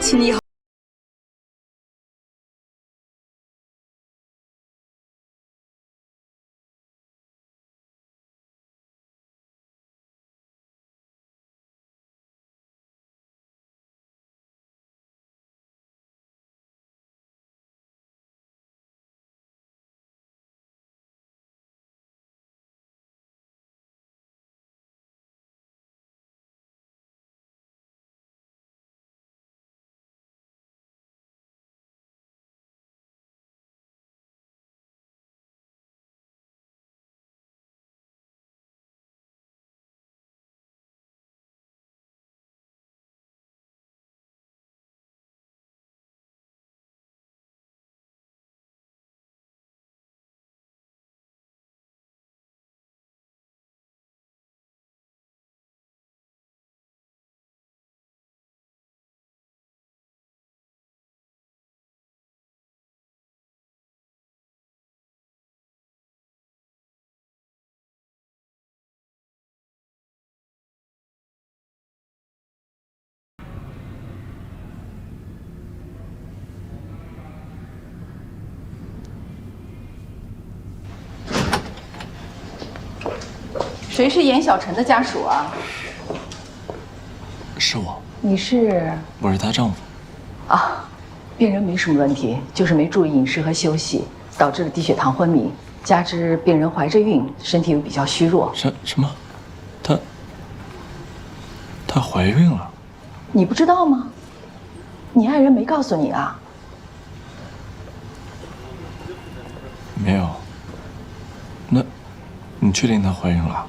亲你好。谁是严小晨的家属啊？是我。你是？我是她丈夫。啊，病人没什么问题，就是没注意饮食和休息，导致了低血糖昏迷，加之病人怀着孕，身体又比较虚弱。什么？她怀孕了？你不知道吗？你爱人没告诉你啊？没有。那，你确定她怀孕了？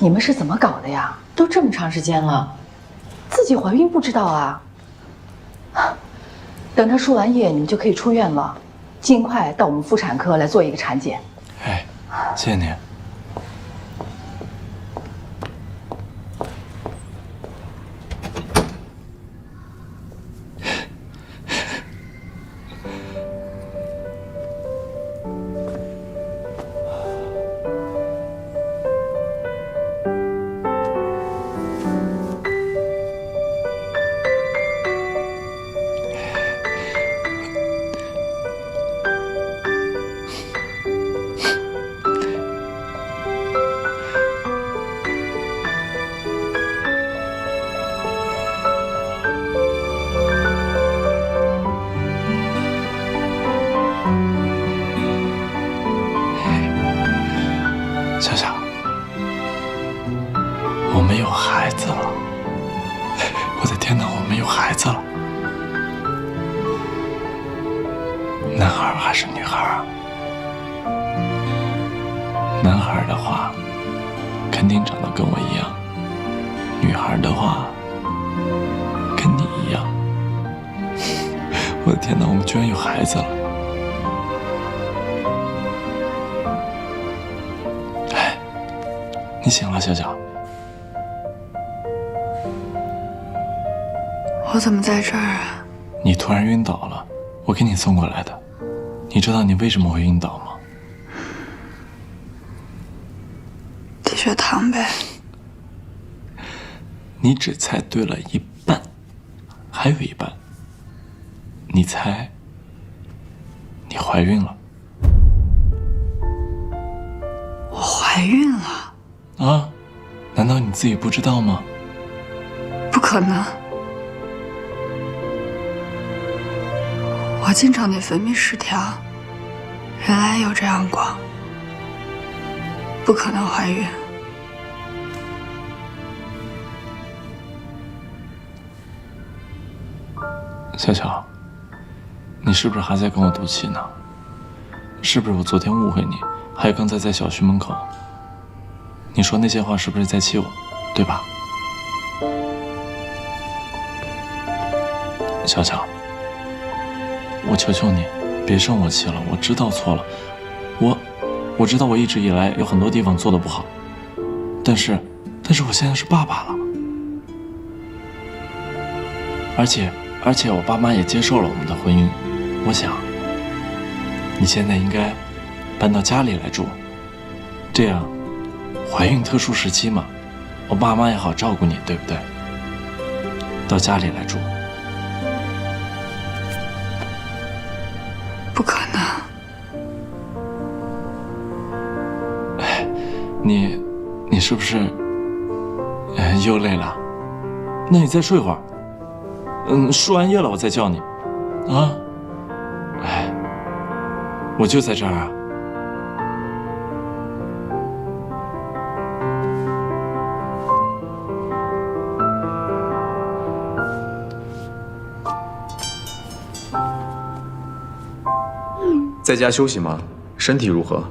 你们是怎么搞的呀？都这么长时间了，自己怀孕不知道啊？等她输完液，你们就可以出院了，尽快到我们妇产科来做一个产检。哎，谢谢你。小小，我们有孩子了！我的天哪，我们有孩子了！男孩还是女孩啊？男孩的话，肯定长得跟我一样；女孩的话，跟你一样。我的天哪，我们居然有孩子了！你醒了，小小。我怎么在这儿啊？你突然晕倒了，我给你送过来的。你知道你为什么会晕倒吗？低血糖呗。你只猜对了一半，还有一半。你猜，你怀孕了。我怀孕了？啊？难道你自己不知道吗？不可能，我经常内分泌失调，原来有这样过，不可能怀孕。小小，你是不是还在跟我赌气呢？是不是我昨天误会你？还有刚才在小区门口，你说那些话是不是在气我，对吧？小小，我求求你，别生我气了。我知道错了，我知道我一直以来有很多地方做得不好，但是我现在是爸爸了，而且我爸妈也接受了我们的婚姻。我想，你现在应该搬到家里来住，这样怀孕特殊时期嘛，我爸妈也好照顾你，对不对？到家里来住。不可能。哎，你是不是又累了？那你再睡会儿。输完液了我再叫你。啊？哎，我就在这儿啊。在家休息吗？身体如何？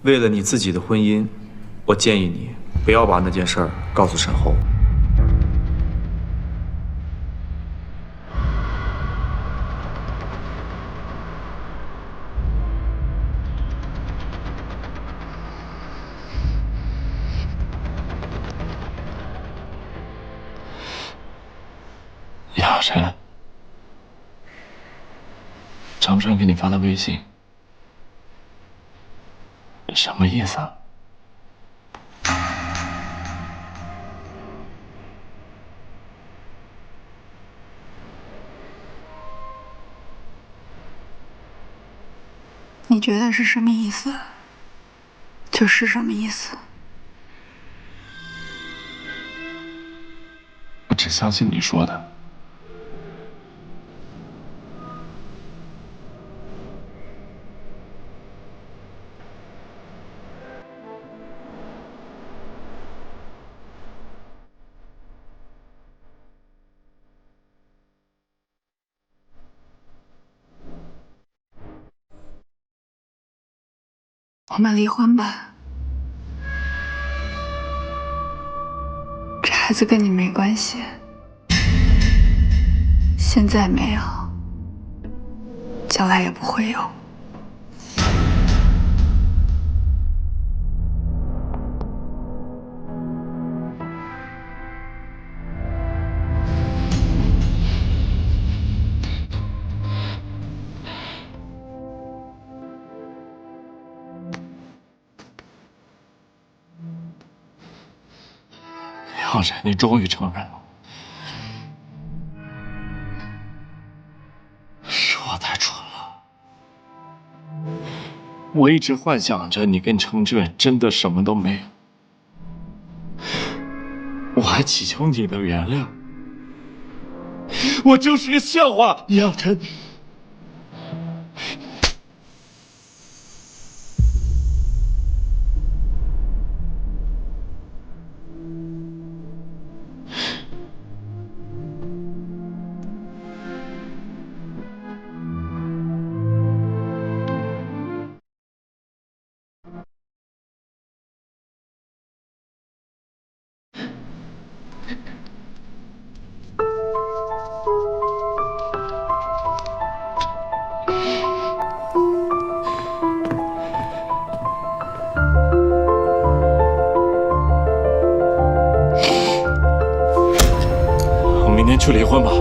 为了你自己的婚姻，我建议你不要把那件事儿告诉沈后。亚晨，张川给你发的微信，什么意思啊？你觉得是什么意思，就是什么意思。我只相信你说的。我们离婚吧，这孩子跟你没关系，现在没有，将来也不会有。亚晨，你终于承认了，是我太蠢了。我一直幻想着你跟程志远真的什么都没有，我还祈求你的原谅。我就是个笑话，亚晨。明天去离婚吧。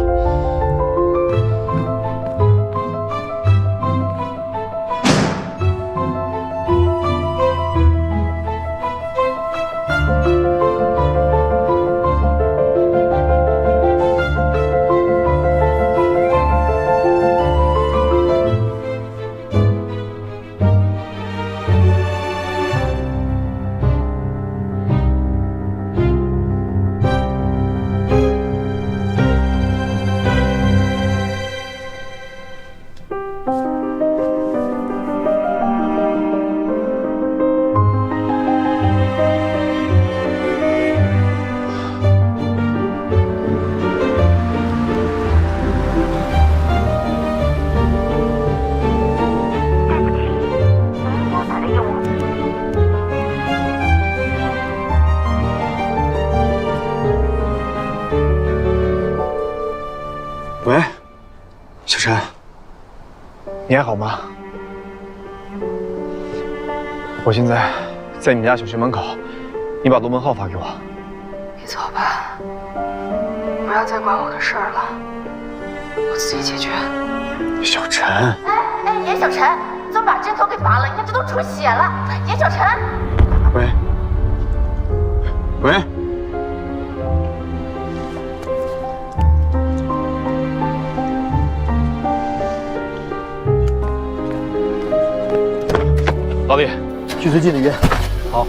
喂，小陈，你还好吗？我现在在你们家小区门口，你把罗文浩发给我。你走吧，不要再管我的事儿了，我自己解决。小陈，哎，严小晨，怎么把针头给拔了？你看这都出血了。严小晨，喂，喂，老李，去最近的医院。好。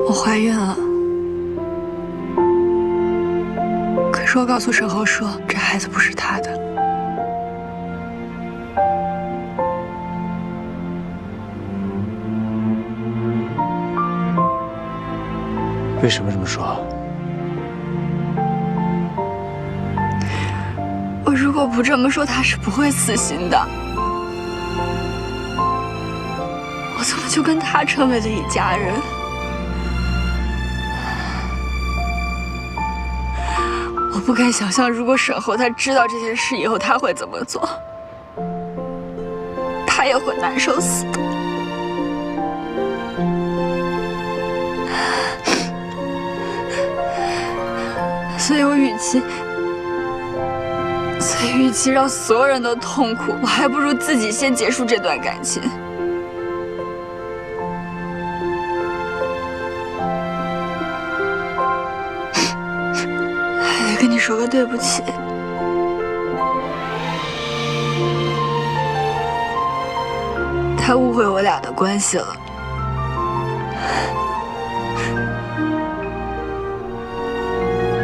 我怀孕了，可是我告诉沈后说，这孩子不是他的。为什么这么说？我如果不这么说，他是不会死心的。我怎么就跟他成为了一家人？我不敢想象，如果沈后他知道这件事以后，他会怎么做？他也会难受死的。所以与其让所有人都痛苦，我还不如自己先结束这段感情。还得跟你说个对不起。他误会我俩的关系了。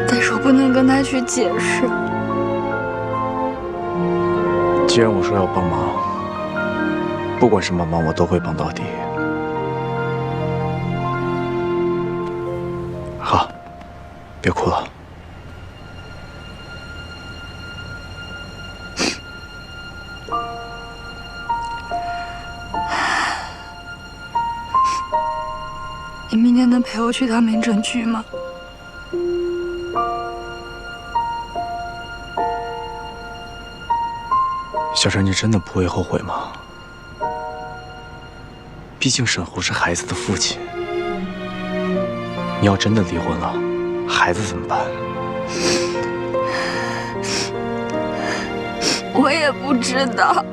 但是我不能跟他去解释。既然我说要帮忙，不管什么忙我都会帮到底。好，别哭了。你明天能陪我去趟民政局吗？小陈，你真的不会后悔吗？毕竟沈湖是孩子的父亲，你要真的离婚了，孩子怎么办？我也不知道。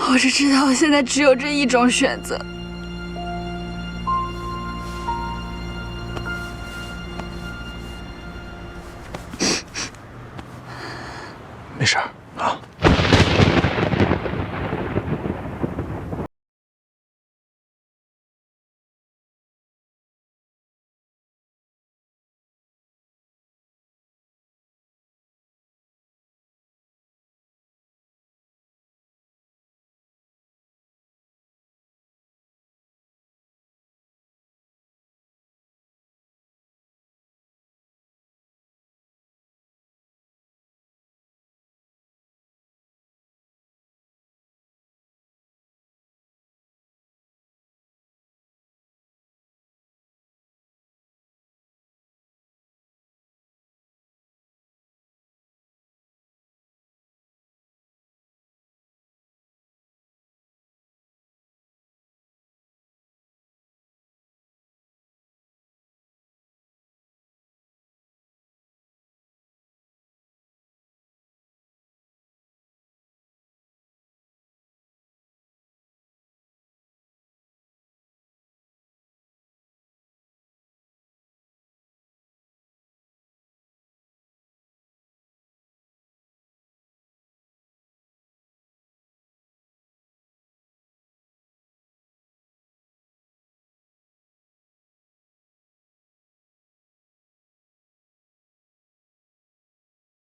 我只知道我现在只有这一种选择。没事儿啊。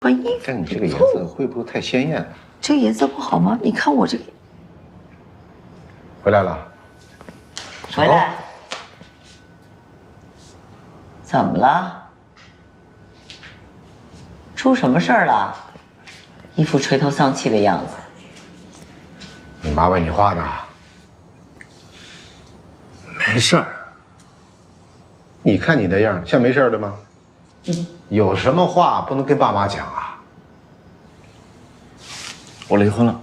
穿衣服。但你这个颜色会不会太鲜艳了？这个颜色不好吗？你看我这个。回来了。回来。怎么了？出什么事儿了？一副垂头丧气的样子。你妈问你话呢。没事儿。你看你那样，像没事的吗？有什么话不能跟爸妈讲啊？我离婚了。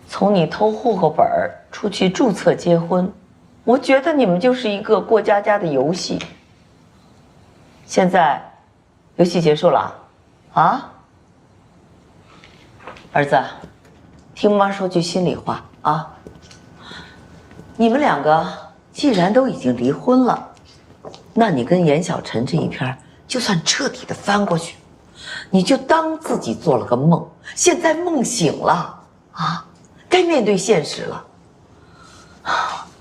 从你偷户口本出去注册结婚，我觉得你们就是一个过家家的游戏。现在，游戏结束了，啊？儿子，听妈说句心里话啊。你们两个既然都已经离婚了，那你跟严小晨这一篇就算彻底的翻过去，你就当自己做了个梦，现在梦醒了啊，该面对现实了。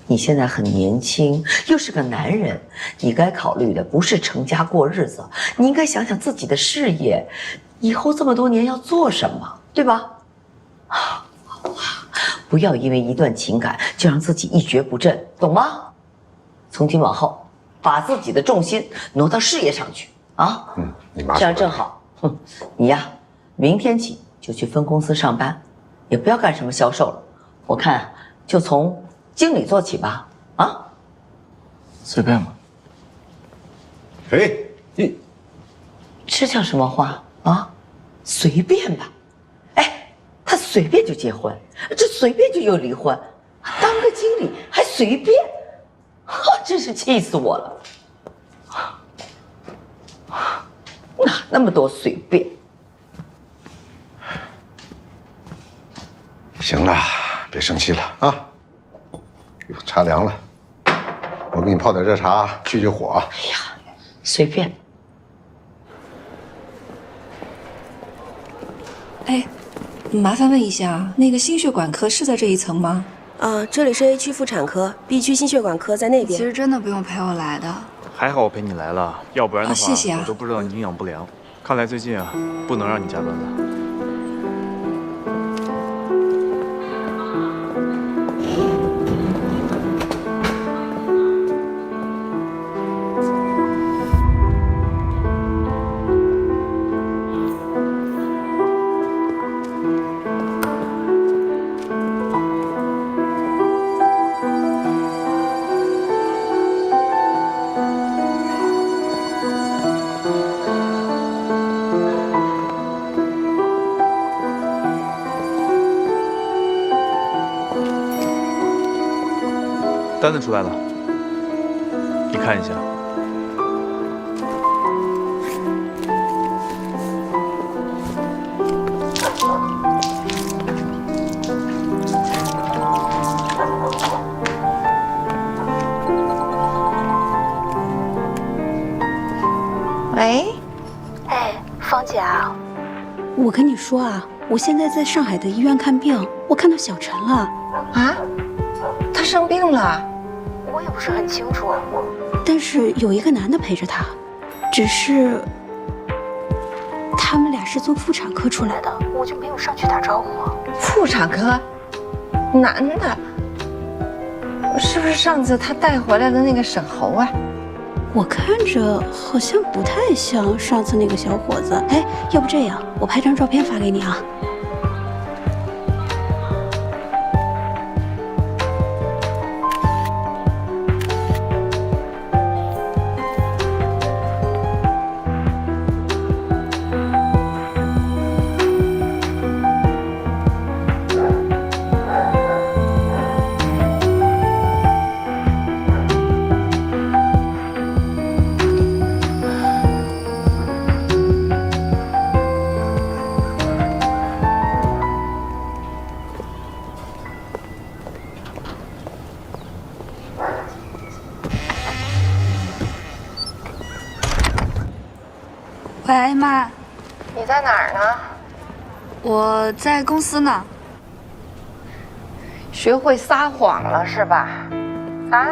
你现在很年轻，又是个男人，你该考虑的不是成家过日子，你应该想想自己的事业，以后这么多年要做什么，对吧？不要因为一段情感就让自己一蹶不振，懂吗？从今往后，把自己的重心挪到事业上去啊！你妈这样正好。你呀，明天起就去分公司上班，也不要干什么销售了，我看就从经理做起吧。啊？随便吧。哎，你这叫什么话啊？随便吧。哎，他随便就结婚，这随便就又离婚，当个经理还随便，真是气死我了！哪那么多随便？行了，别生气了啊！茶凉了，我给你泡点热茶去火。哎呀，随便。哎，麻烦问一下，那个心血管科是在这一层吗？这里是 A 区妇产科，B 区心血管科在那边。其实真的不用陪我来的。还好我陪你来了，要不然的话，谢谢啊，我都不知道你营养不良。看来最近啊，不能让你加班了。单子出来了，你看一下。喂，哎，芳姐啊，我跟你说啊，我现在在上海的医院看病，我看到小陈了。啊？他生病了？我也不是很清楚。但是有一个男的陪着他，只是他们俩是从妇产科出来的，我就没有上去打招呼。妇产科，男的，是不是上次他带回来的那个沈侯啊？我看着好像不太像上次那个小伙子。哎，要不这样，我拍张照片发给你啊。喂，妈，你在哪儿呢？我在公司呢。学会撒谎了是吧？啊？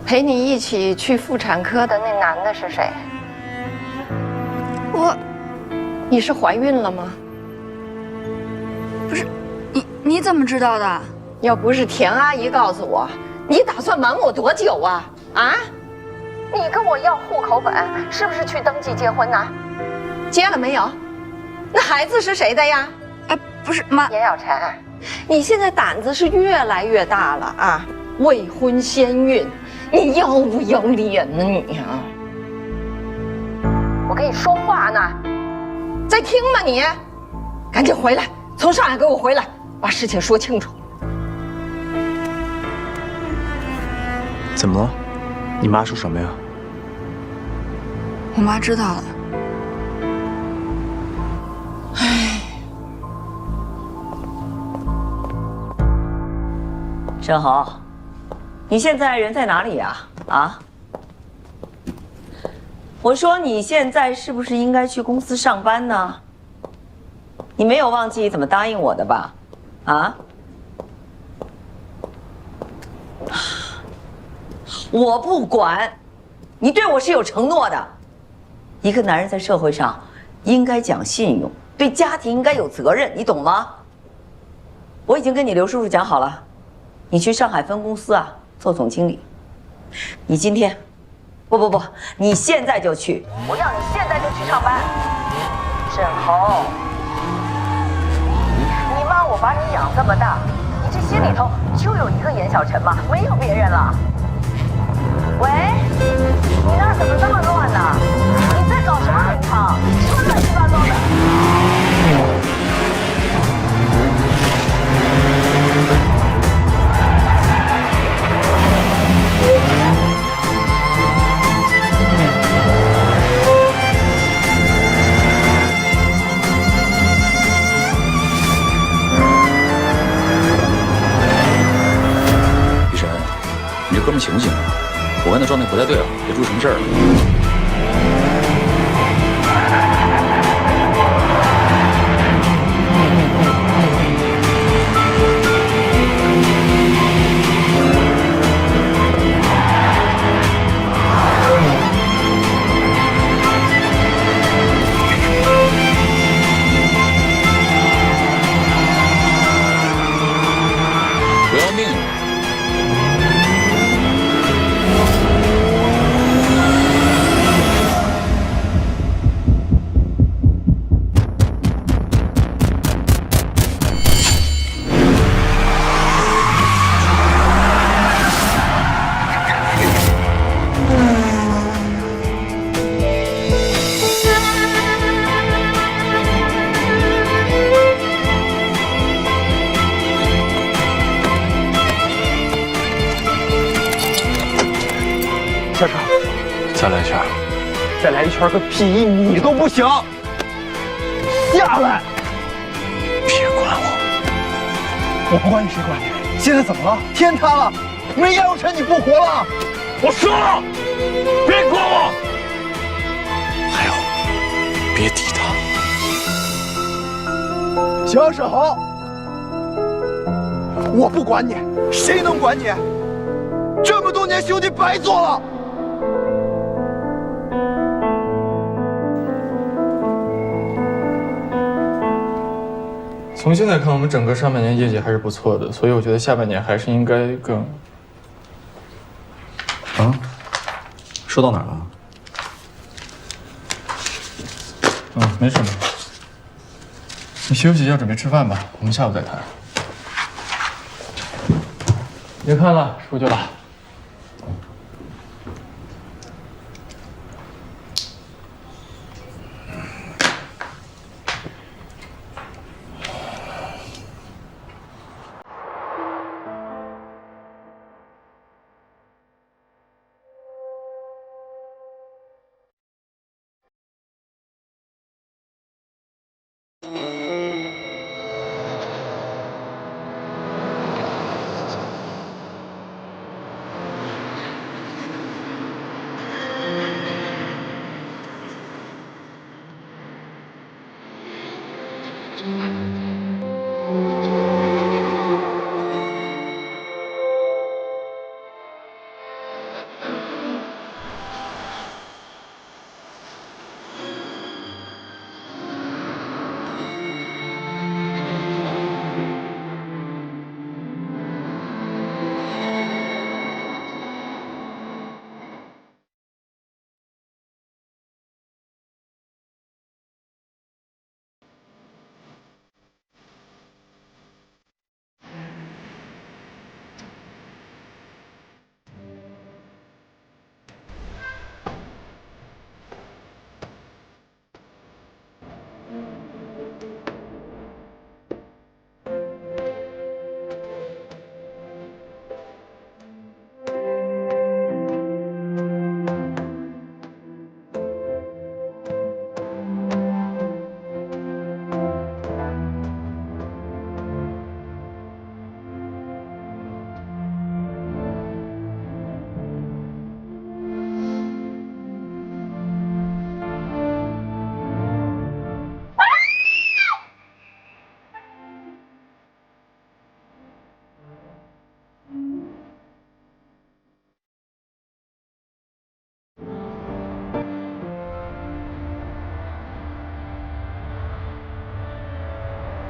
陪你一起去妇产科的那男的是谁？你是怀孕了吗？不是，你怎么知道的？要不是田阿姨告诉我，你打算瞒我多久啊？啊？你跟我要户口本，是不是去登记结婚呢？结了没有？那孩子是谁的呀？哎，不是妈，严小晨，你现在胆子是越来越大了啊！未婚先孕，你要不要脸呢你啊？我跟你说话呢，在听吗你？赶紧回来，从上海给我回来，把事情说清楚。怎么了？你妈说什么呀？我妈知道了。沈侯，你现在人在哪里呀？啊？我说你现在是不是应该去公司上班呢？你没有忘记怎么答应我的吧？啊？我不管，你对我是有承诺的。一个男人在社会上应该讲信用，对家庭应该有责任，你懂吗？我已经跟你刘叔叔讲好了，你去上海分公司啊做总经理。你今天，不，你现在就去，我要你现在就去上班。沈侯，你妈我把你养这么大，你这心里头就有一个严小晨吗？没有别人了。喂，你那儿怎么那么乱呢？你在搞什么名堂？什么乱七八糟的？雨神，你这哥们醒不醒啊？我看他状态不太对啊，别出什么事儿了。不要命啊！下车，再来一圈，再来一圈个屁！1米都不行！下来！别管我！我不管你，谁管你？现在怎么了？天塌了！没杨有成，你不活了！我说了，别管我！还有，别抵他！行，沈侯，我不管你，谁能管你？这么多年兄弟白做了。从现在看，我们整个上半年业绩还是不错的，所以我觉得下半年还是应该更……啊？说到哪儿了？没什么。你休息一下，准备吃饭吧，我们下午再谈。别看了，出去了。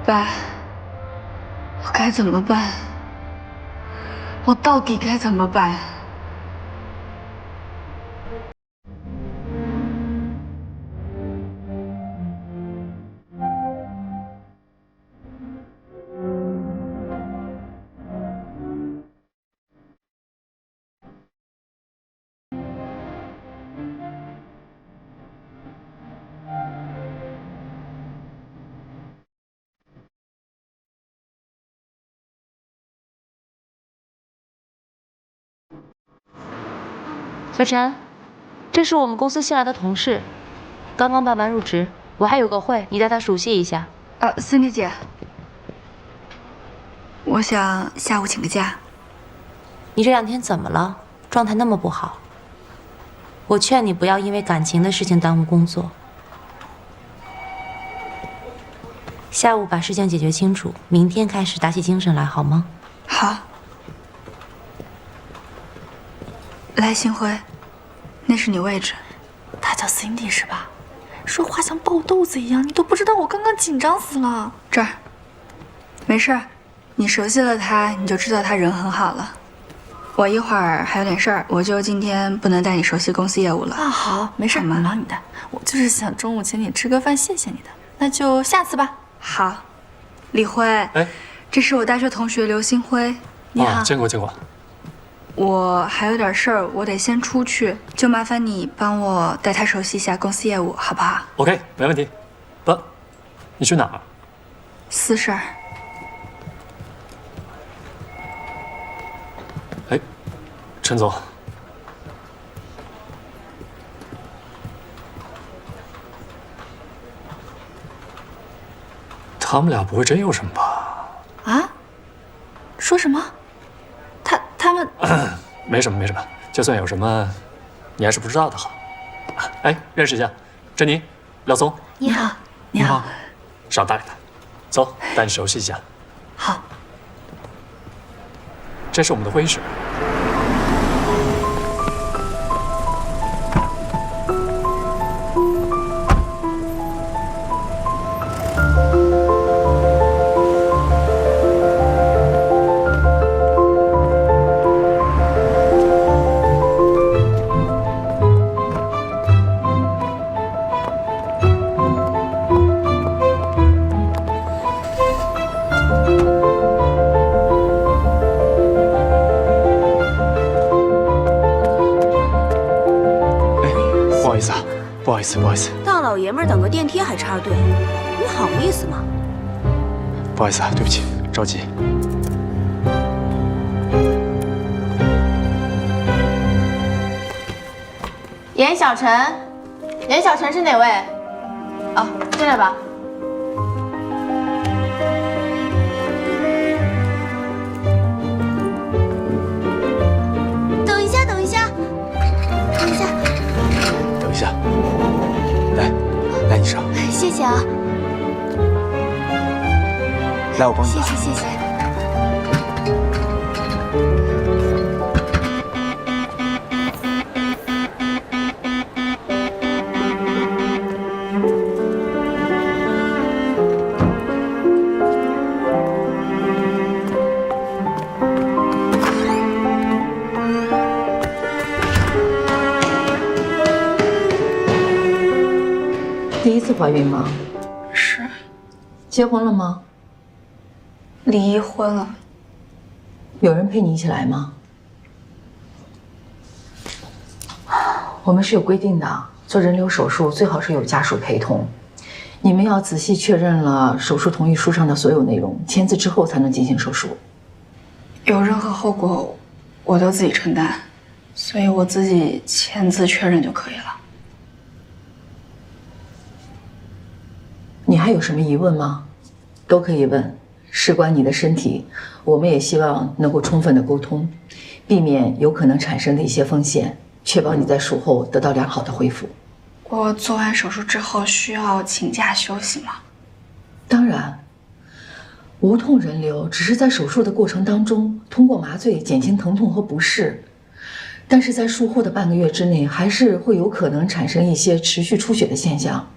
爸，我该怎么办？我到底该怎么办？小陈，这是我们公司新来的同事，刚刚办完入职，我还有个会，你带他熟悉一下。Cindy 姐，我想下午请个假。你这2天怎么了？状态那么不好。我劝你不要因为感情的事情耽误工作。下午把事情解决清楚，明天开始打起精神来，好吗？好。来，星辉，那是你位置。她叫 Cindy 是吧？说话像爆豆子一样，你都不知道我刚刚紧张死了。这儿，没事儿，你熟悉了她，你就知道她人很好了。我一会儿还有点事儿，我就今天不能带你熟悉公司业务了。啊，好，没事，你忙你的。我就是想中午请你吃个饭，谢谢你的。那就下次吧。好，李辉，哎，这是我大学同学刘星辉，你好。见过见过。我还有点事儿，我得先出去，就麻烦你帮我带他熟悉一下公司业务，好不好 ？OK， 没问题。不，你去哪儿？私事儿。哎，陈总，他们俩不会真有什么吧？啊？说什么？他们没什么没什么，就算有什么，你还是不知道的好。哎，认识一下，珍妮，廖松。你好，你好。少带他，走，带你熟悉一下。好。这是我们的会议室。不好意思，大老爷们儿等个电梯还插队，你好意思吗？不好意思啊，对不起，着急。严小晨，严小晨是哪位？哦，进来吧。等一下，等一下，等一下。等一下，来，你上。谢谢啊。来，我帮你。谢谢，谢谢。第一次怀孕吗？是。结婚了吗？离婚了。有人陪你一起来吗？我们是有规定的，做人流手术最好是有家属陪同。你们要仔细确认了手术同意书上的所有内容，签字之后才能进行手术。有任何后果，我都自己承担，所以我自己签字确认就可以了。你还有什么疑问吗？都可以问，事关你的身体，我们也希望能够充分的沟通，避免有可能产生的一些风险，确保你在术后得到良好的恢复。我做完手术之后需要请假休息吗？当然，无痛人流只是在手术的过程当中通过麻醉减轻疼痛和不适，但是在术后的半个月之内，还是会有可能产生一些持续出血的现象。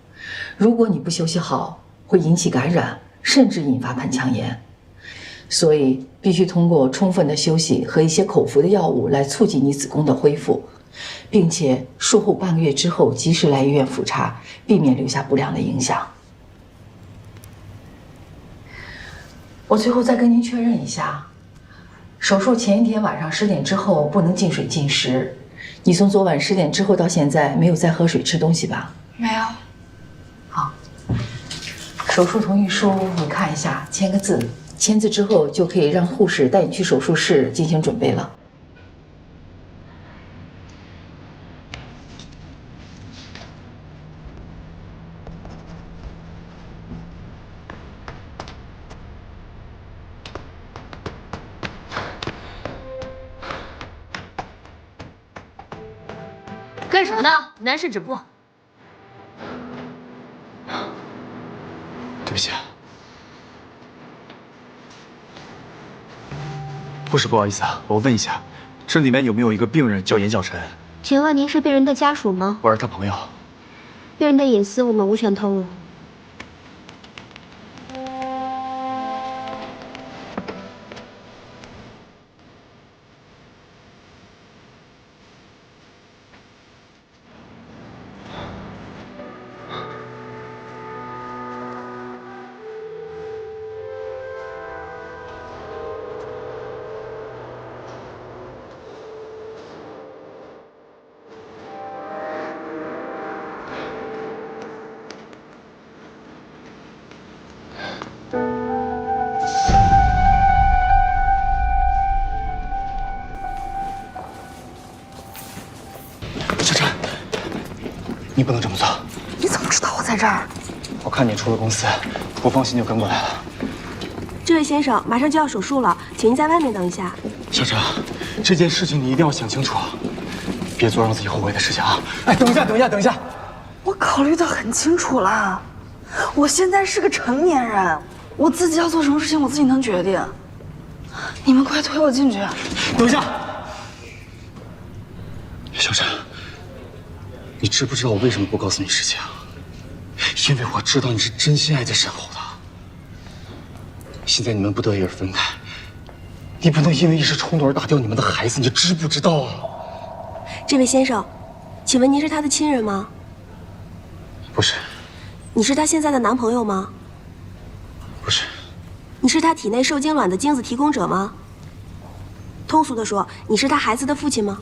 如果你不休息好，会引起感染，甚至引发盆腔炎。所以必须通过充分的休息和一些口服的药物来促进你子宫的恢复，并且术后半个月之后及时来医院复查，避免留下不良的影响。我最后再跟您确认一下，手术前一天晚上10点之后不能进水进食。你从昨晚10点之后到现在没有再喝水吃东西吧？没有。好，手术同意书你看一下，签个字。签字之后就可以让护士带你去手术室进行准备了。干什么呢？男士止步。对不起。护士，不好意思啊，我问一下，这里面有没有一个病人叫严小晨？请问您是病人的家属吗？我是他朋友。病人的隐私我们无权透露。你不能这么做。你怎么知道我在这儿？我看你出了公司，不放心就跟过来了。这位先生，马上就要手术了，请您在外面等一下。小陈，这件事情你一定要想清楚，别做让自己后悔的事情啊！哎，等一下，等一下，等一下！我考虑得很清楚了，我现在是个成年人，我自己要做什么事情我自己能决定。你们快推我进去！等一下，小陈。你知不知道我为什么不告诉你事情？因为我知道你是真心爱着沈侯的。现在你们不得已而分开，你不能因为一时冲动而打掉你们的孩子，你知不知道啊？这位先生，请问您是他的亲人吗？不是。你是他现在的男朋友吗？不是。你是他体内受精卵的精子提供者吗？通俗的说，你是他孩子的父亲吗？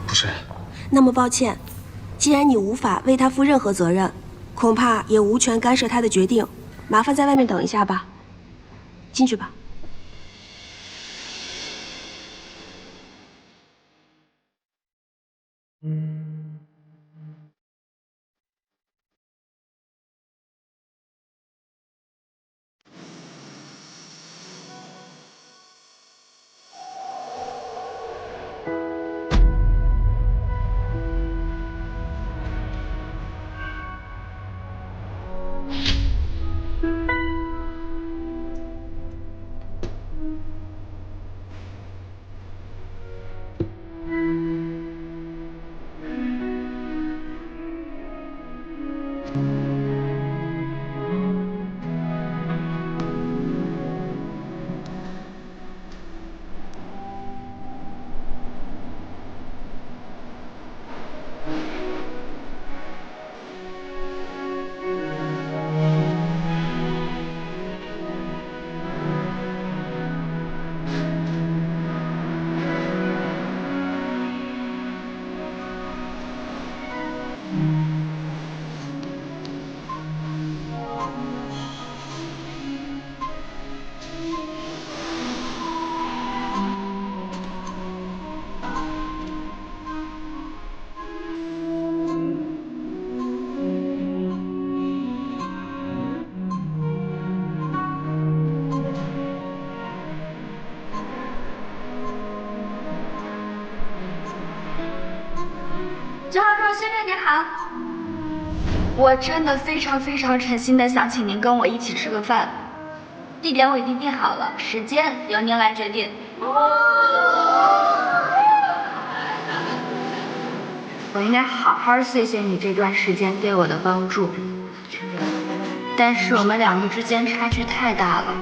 不是。那么抱歉，既然你无法为他负任何责任，恐怕也无权干涉他的决定。麻烦在外面等一下吧，进去吧。张先生您好，我真的非常诚心的想请您跟我一起吃个饭，地点我已经定好了，时间由您来决定。我应该好好谢谢你这段时间对我的帮助。但是我们两个之间差距太大了，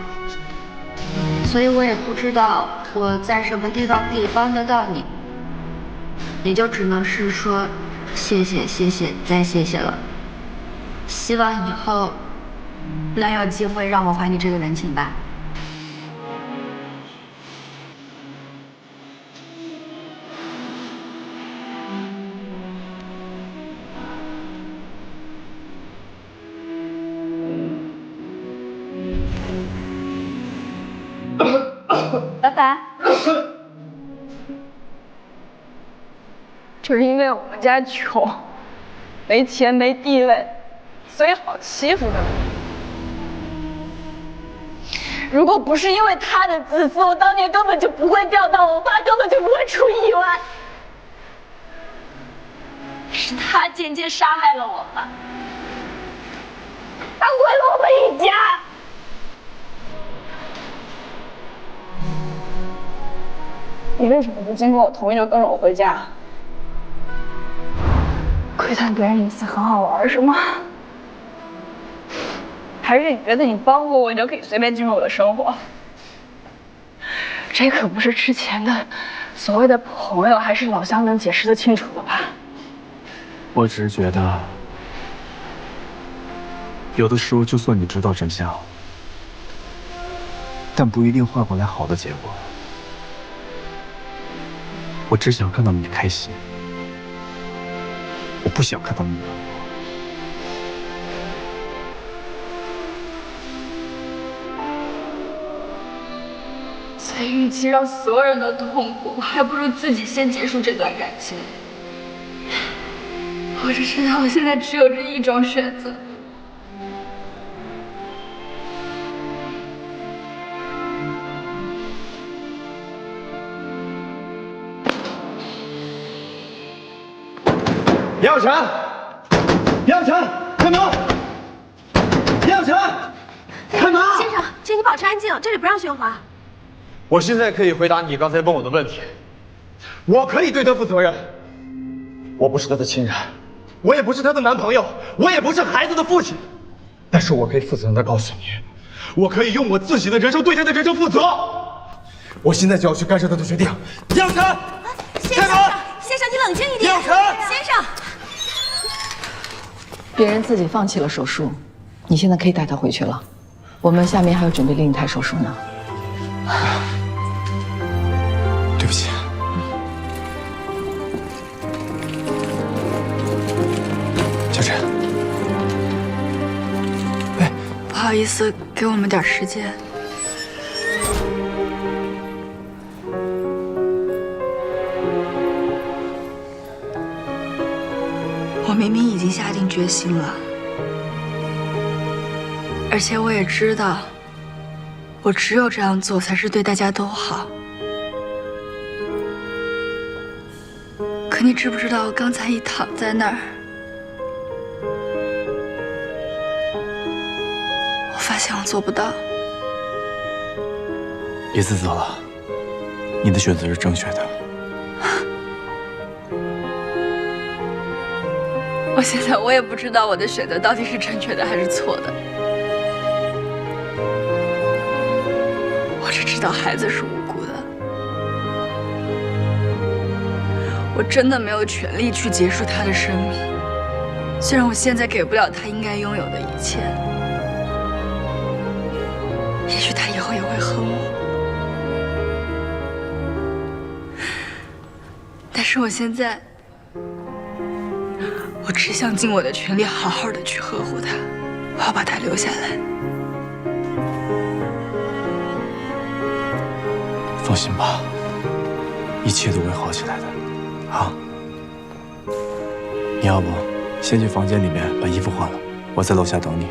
所以我也不知道我在什么地方可以帮得到你，也就只能是说谢谢谢谢再谢谢了。希望以后能有机会让我还你这个人情吧。拜拜。就是因为我们家穷，没钱没地位，所以好欺负的。如果不是因为他的自私，我当年根本就不会钓到，我爸根本就不会出意外。是他间接杀害了我爸，他毁了我们一家。你为什么不经过我同意就跟着我回家？窥探别人隐私很好玩是吗？还是你觉得你帮过我，你就可以随便进入我的生活？这可不是之前的所谓的朋友还是老乡能解释得清楚的吧？我只是觉得，有的时候就算你知道真相，但不一定换回来好的结果。我只想看到你开心，我不想看到你难过。所以，与其让所有人都痛苦，还不如自己先结束这段感情。我只知道，我现在只有这一种选择。杨小晨，杨小晨，开门！杨小晨，开门！先生，请你保持安静，这里不让喧哗。我现在可以回答你刚才问我的问题，我可以对他负责任。我不是他的亲人，我也不是他的男朋友，我也不是孩子的父亲，但是我可以负责任的告诉你，我可以用我自己的人生对他的人生负责。我现在就要去干涉他的决定。杨晨，先生，先生，你冷静一点。杨晨，先生。别人自己放弃了手术，你现在可以带他回去了。我们下面还要准备另一台手术呢。对不起。小晨，不好意思，给我们点时间。我明明已经下定决心了，而且我也知道，我只有这样做才是对大家都好。可你知不知道，我刚才一躺在那儿，我发现我做不到。别自责了，你的选择是正确的。我现在我也不知道我的选择到底是正确的还是错的，我只知道孩子是无辜的，我真的没有权利去结束他的生命。虽然我现在给不了他应该拥有的一切，也许他以后也会恨我，但是我现在。我只想尽我的全力，好好的去呵护他，我要把他留下来。放心吧，一切都会好起来的，啊！你要不先去房间里面把衣服换了，我在楼下等你。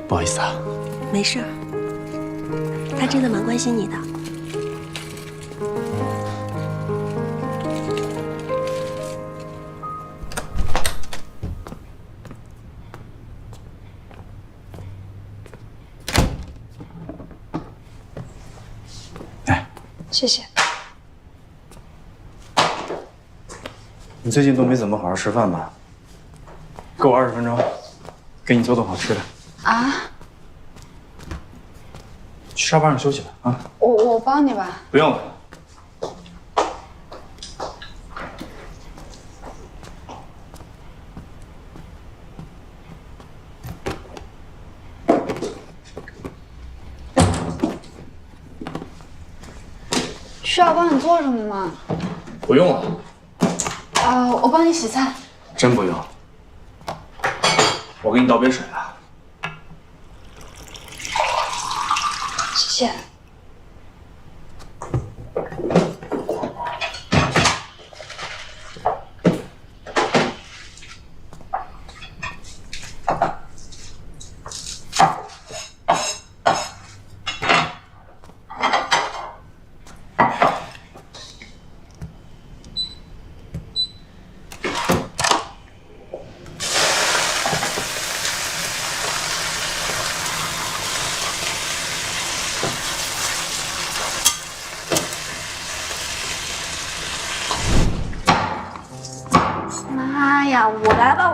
不好意思啊。没事，他真的蛮关心你的。谢谢。你最近都没怎么好好吃饭吧？给我20分钟，给你做顿好吃的。啊？去沙发上休息吧。啊，我帮你吧。不用了。需要帮你做什么吗？不用了。我帮你洗菜。真不用。我给你倒杯水啊。谢谢。妈呀，我来吧，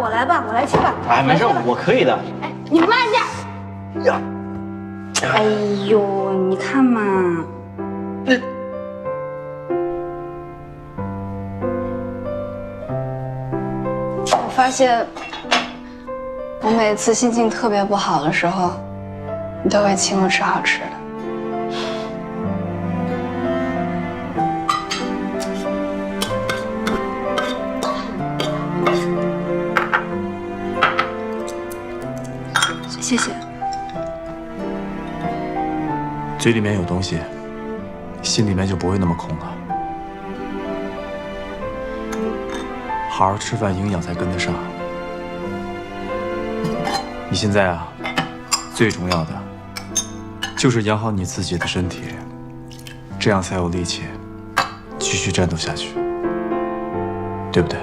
我来吃吧。哎，没事，我可以的。哎，你慢点。呀，哎呦，你看嘛。我发现，我每次心情特别不好的时候，你都会请我吃好吃的。谢谢。嘴里面有东西，心里面就不会那么空了。好好吃饭，营养才跟得上。你现在啊，最重要的就是养好你自己的身体，这样才有力气继续战斗下去，对不对？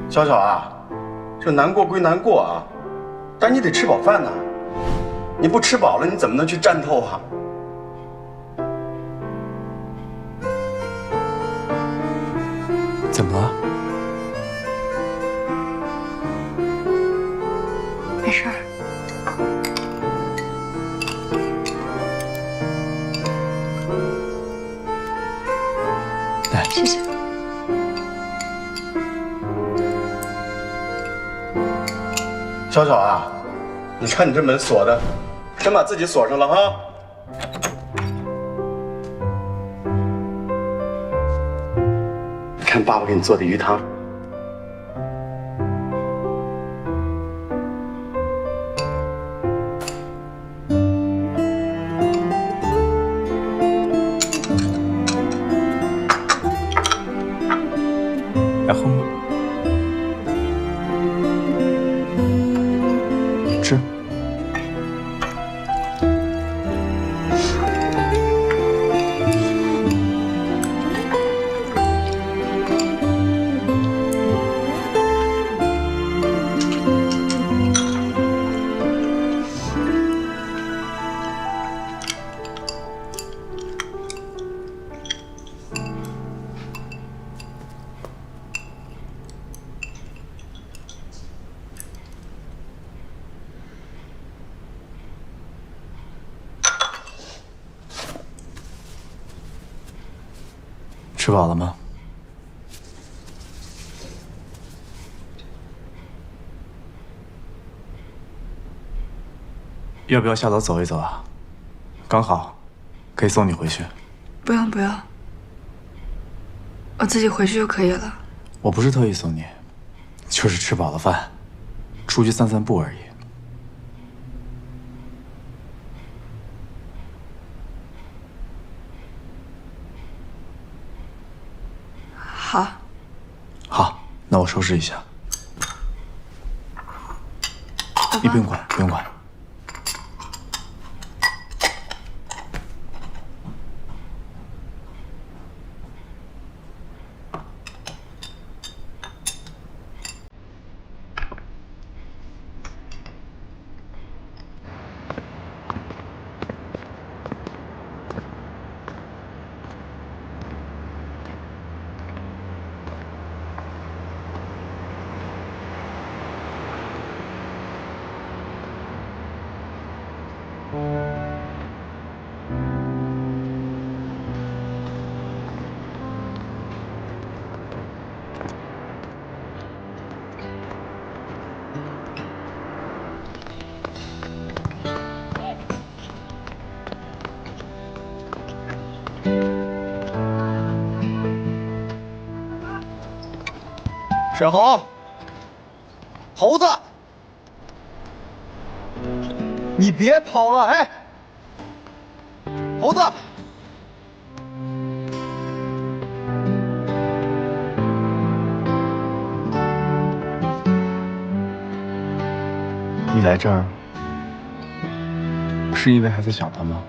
小小啊，这难过归难过啊，但你得吃饱饭呐。你不吃饱了，你怎么能去战斗啊？怎么了？没事儿。来，谢谢。小小啊，你看你这门锁的，真把自己锁上了哈。你看爸爸给你做的鱼汤。要喝吗？吃。吃饱了吗？要不要下楼走一走啊？刚好，可以送你回去。不用不用，我自己回去就可以了。我不是特意送你，就是吃饱了饭，出去散散步而已。好。好，那我收拾一下。你不用管，不用管。沈豪，猴子，你别跑了，哎，猴子。你来这儿，是因为还在想他吗？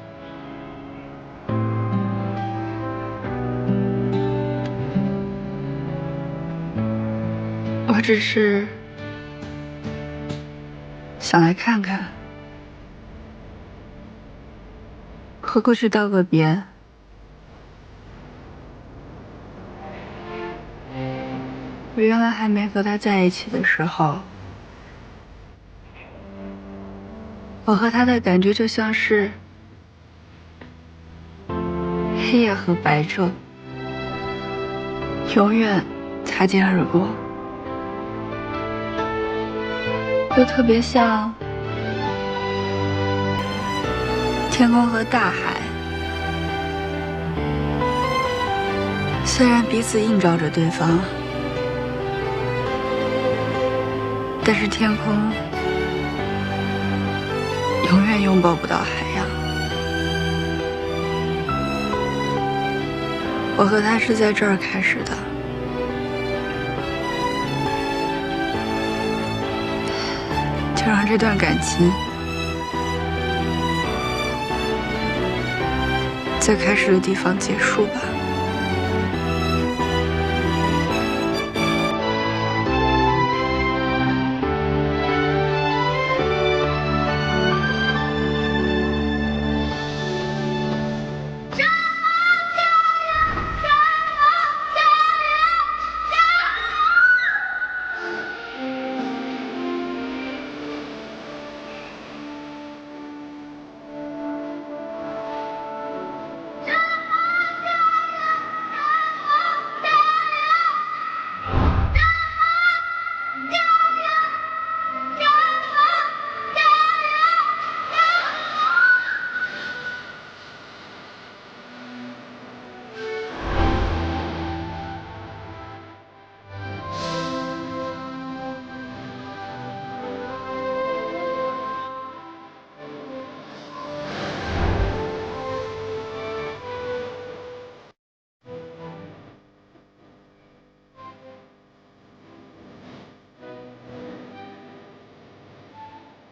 我只是想来看看，和过去道个别。我原来还没和他在一起的时候，我和他的感觉就像是黑夜和白昼，永远擦肩而过，又特别像天空和大海，虽然彼此映照着对方，但是天空永远拥抱不到海洋。我和他是在这儿开始的，就让这段感情在开始的地方结束吧。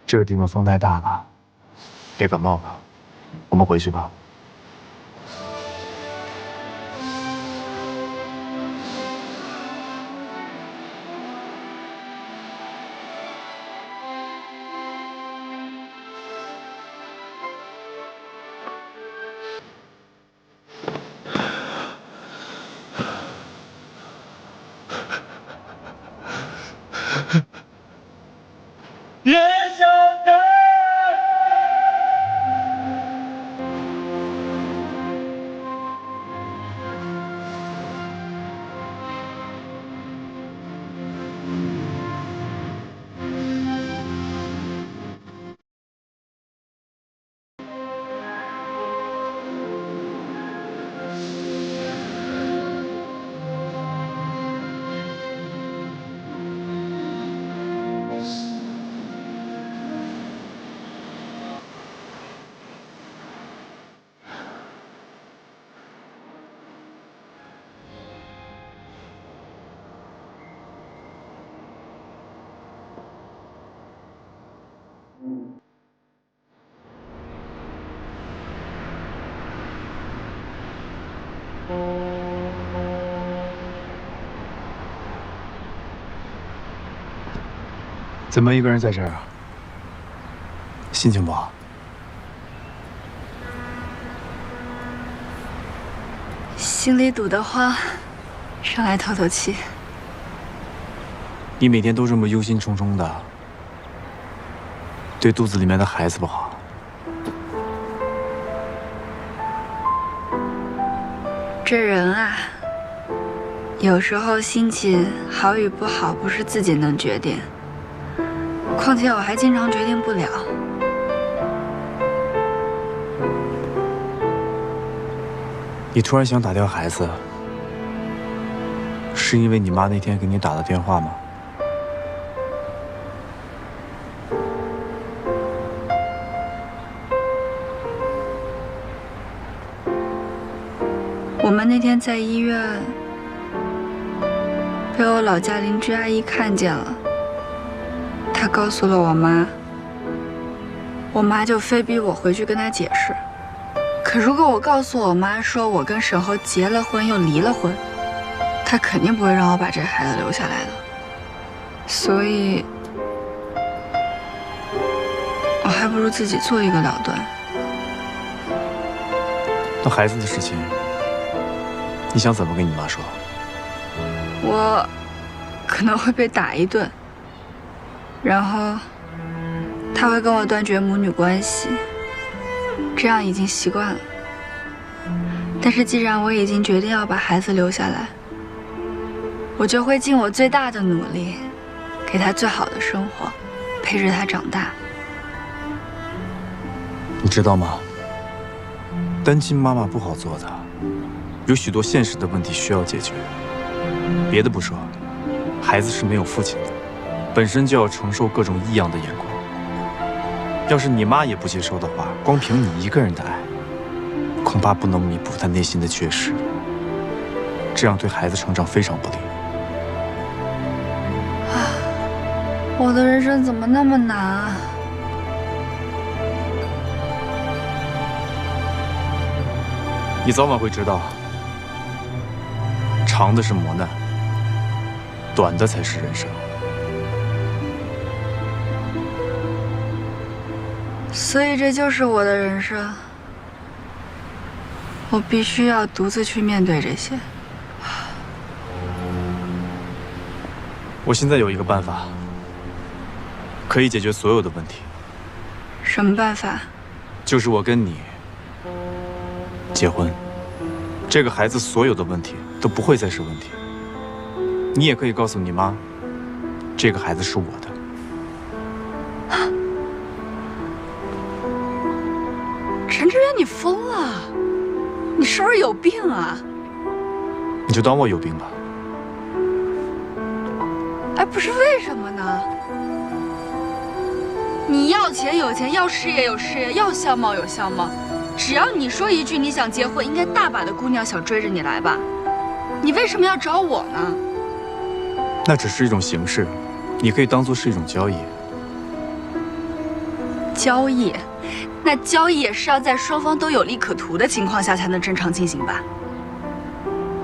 这个地方风太大了，别感冒了。我们回去吧。严小晨。怎么一个人在这儿啊？心情不好？心里堵得慌，上来透透气。你每天都这么忧心忡忡的，对肚子里面的孩子不好。这人啊，有时候心情好与不好不是自己能决定，况且我还经常决定不了。你突然想打掉孩子，是因为你妈那天给你打的电话吗？我们那天在医院被我老家邻居阿姨看见了，她告诉了我妈，我妈就非逼我回去跟她解释。可如果我告诉我妈说我跟沈侯结了婚又离了婚，她肯定不会让我把这孩子留下来的。所以，我还不如自己做一个了断。那孩子的事情，你想怎么跟你妈说？我可能会被打一顿，然后她会跟我断绝母女关系，这样已经习惯了。但是既然我已经决定要把孩子留下来，我就会尽我最大的努力，给他最好的生活，陪着他长大。你知道吗？单亲妈妈不好做的，有许多现实的问题需要解决。别的不说，孩子是没有父亲的，本身就要承受各种异样的眼光。要是你妈也不接受的话，光凭你一个人的爱，恐怕不能弥补她内心的缺失。这样对孩子成长非常不利。我的人生怎么那么难啊？你早晚会知道，长的是磨难，短的才是人生。所以这就是我的人生，我必须要独自去面对这些。我现在有一个办法，可以解决所有的问题。什么办法？就是我跟你结婚，这个孩子所有的问题都不会再是问题。你也可以告诉你妈，这个孩子是我的。陈志远，你疯了？你是不是有病啊？你就当我有病吧。哎，不是，为什么呢？你要钱有钱，要事业有事业，要相貌有相貌。只要你说一句你想结婚，应该大把的姑娘想追着你来吧？你为什么要找我呢？那只是一种形式，你可以当做是一种交易。交易？那交易也是要在双方都有利可图的情况下才能正常进行吧？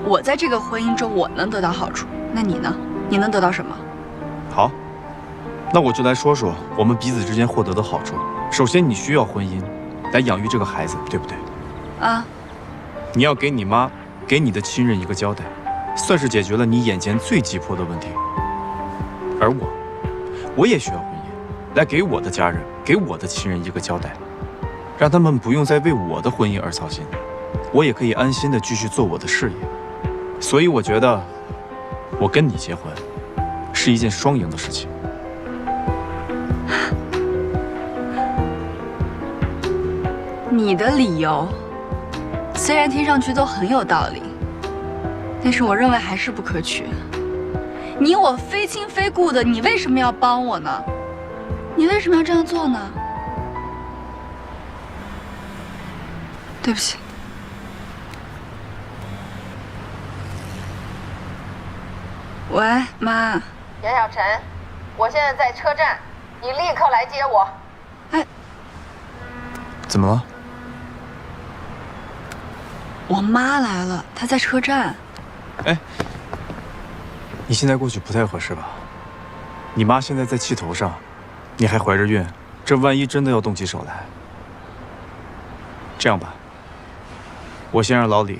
我在这个婚姻中我能得到好处，那你呢？你能得到什么？好，那我就来说说我们彼此之间获得的好处。首先，你需要婚姻来养育这个孩子，对不对？啊。你要给你妈、给你的亲人一个交代，算是解决了你眼前最急迫的问题。而我也需要婚姻，来给我的家人、给我的亲人一个交代，让他们不用再为我的婚姻而操心，我也可以安心的继续做我的事业。所以我觉得，我跟你结婚是一件双赢的事情。你的理由虽然听上去都很有道理，但是我认为还是不可取。你我非亲非故的，你为什么要帮我呢？你为什么要这样做呢？对不起。喂，妈。严小晨，我现在在车站，你立刻来接我。哎，怎么了？我妈来了，她在车站。哎，你现在过去不太合适吧？你妈现在在气头上，你还怀着孕，这万一真的要动起手来，这样吧，我先让老李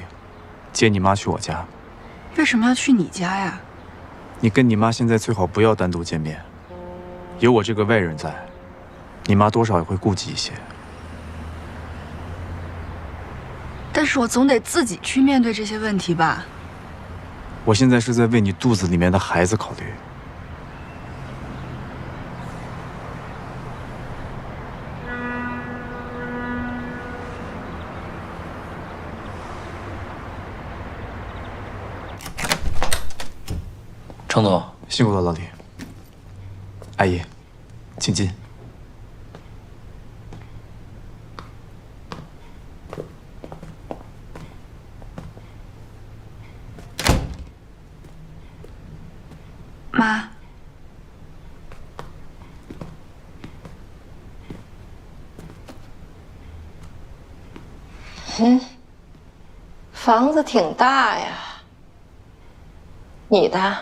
接你妈去我家。为什么要去你家呀？你跟你妈现在最好不要单独见面，有我这个外人在，你妈多少也会顾忌一些。但是我总得自己去面对这些问题吧。我现在是在为你肚子里面的孩子考虑。程总，辛苦了，老李。阿姨，请进。妈，房子挺大呀，你的，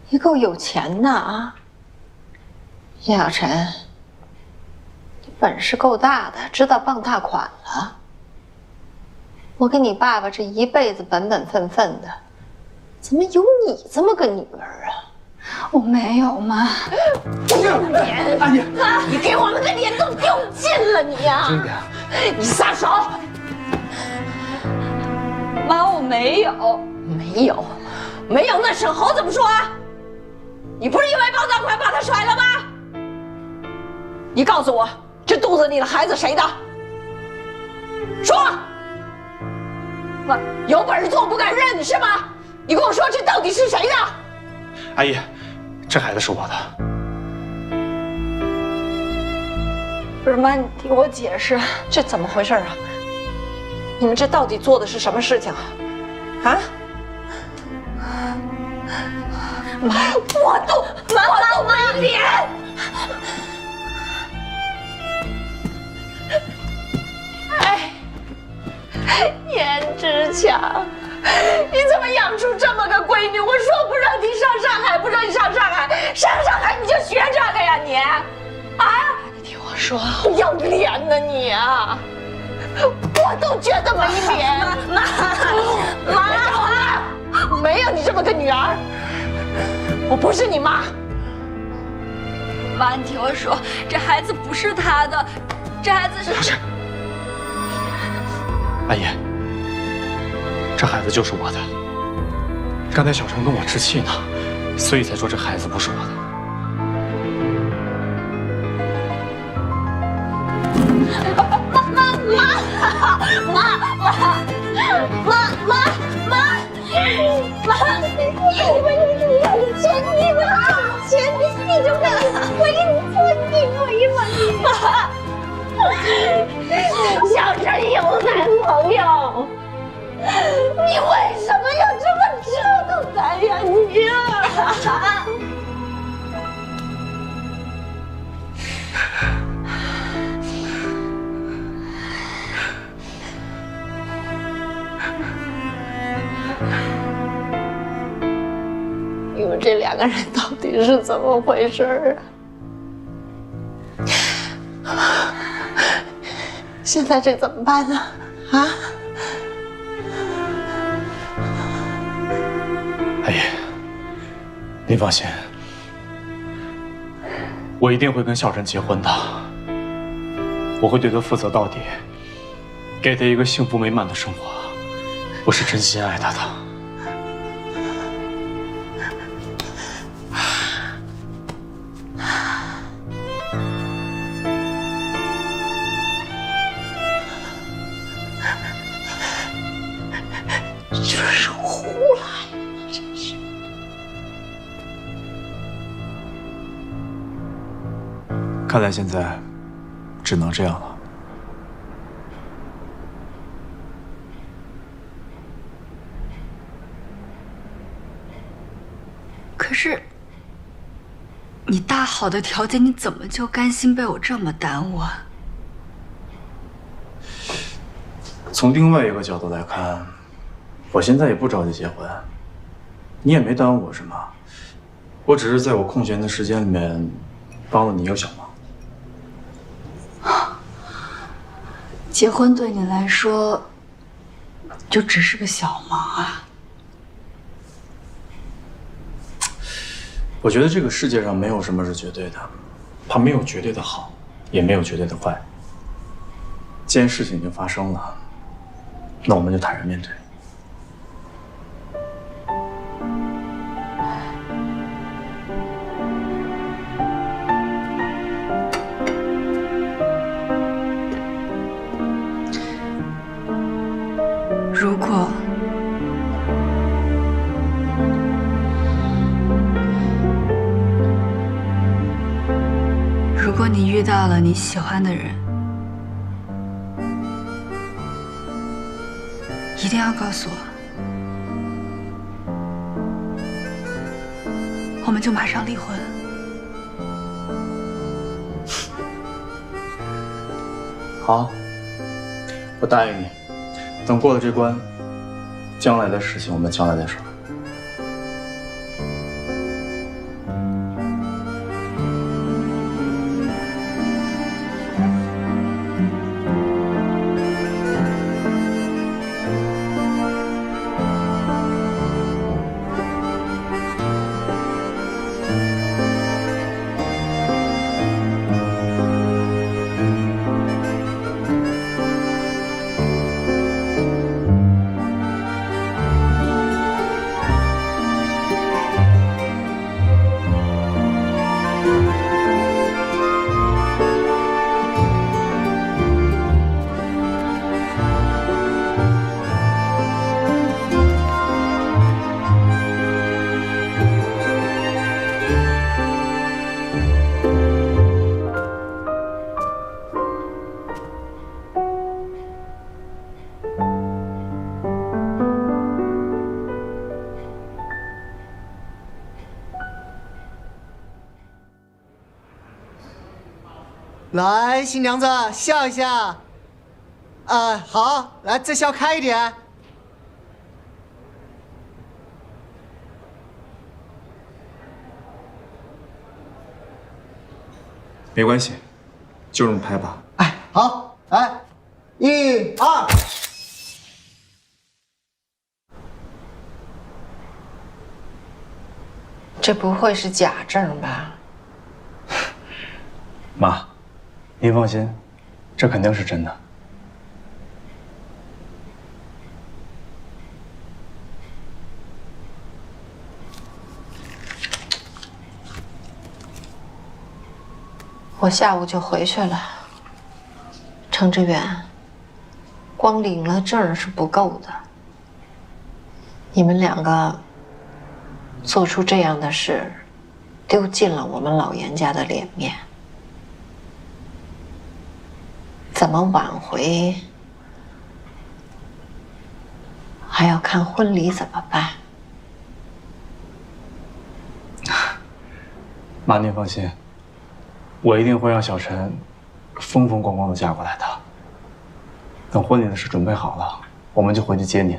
你够有钱的啊。叶小晨，你本事够大的，知道傍大款了。我跟你爸爸这一辈子本本分分的，怎么有你这么个女儿啊？我没有，妈。脸，阿姨，你给我们的脸都丢尽了，你呀！轻点。你撒手！妈，我没有，没有，那沈侯怎么说啊？你不是因为傍大款把他甩了吗？你告诉我，这肚子里的孩子谁的？说！妈，有本事做不敢认是吗？你跟我说，这到底是谁的？阿姨，这孩子是我的。不是妈，你听我解释，这怎么回事啊？你们这到底做的是什么事情啊？啊？妈，我都没脸。颜志强，你怎么养出这么个闺女？我说不让你上上海，不让你上上海，上海你就学这个呀你？啊？你听我说，不要脸呢你啊！我都觉得没脸。妈，没有你这么个女儿，我不是你妈。妈，你听我说，这孩子不是他的，这孩子是……不是。阿姨，这孩子就是我的。刚才小陈跟我置气呢，所以才说这孩子不是我的。你就干，我给你做你妈！小陈有男朋友，你为什么要这么折腾他呀你啊？你们这两个人到底是怎么回事啊？现在这怎么办呢？啊？阿姨，您放心，我一定会跟小陈结婚的。我会对他负责到底，给他一个幸福美满的生活。我是真心爱他的。就是胡来了，真是。看来现在只能这样了。可是，你大好的条件，你怎么就甘心被我这么耽误啊？从另外一个角度来看，我现在也不着急结婚，你也没耽误我什么，我只是在我空闲的时间里面帮了你一个小忙。结婚对你来说，就只是个小忙啊？我觉得这个世界上没有什么是绝对的，它没有绝对的好，也没有绝对的坏。既然事情已经发生了，那我们就坦然面对。果你遇到了你喜欢的人，一定要告诉我，我们就马上离婚。好，我答应你，等过了这关，将来的事情我们将来再说。来，新娘子笑一下。好，来再笑开一点。没关系，就这么拍吧。好，来，1、2。这不会是假证吧？妈，您放心，这肯定是真的。我下午就回去了。程志远，光领了证是不够的。你们两个做出这样的事，丢尽了我们老严家的脸面。怎么挽回，还要看婚礼怎么办。妈，您放心，我一定会让小陈风风光光的嫁过来的。等婚礼的事准备好了，我们就回去接您。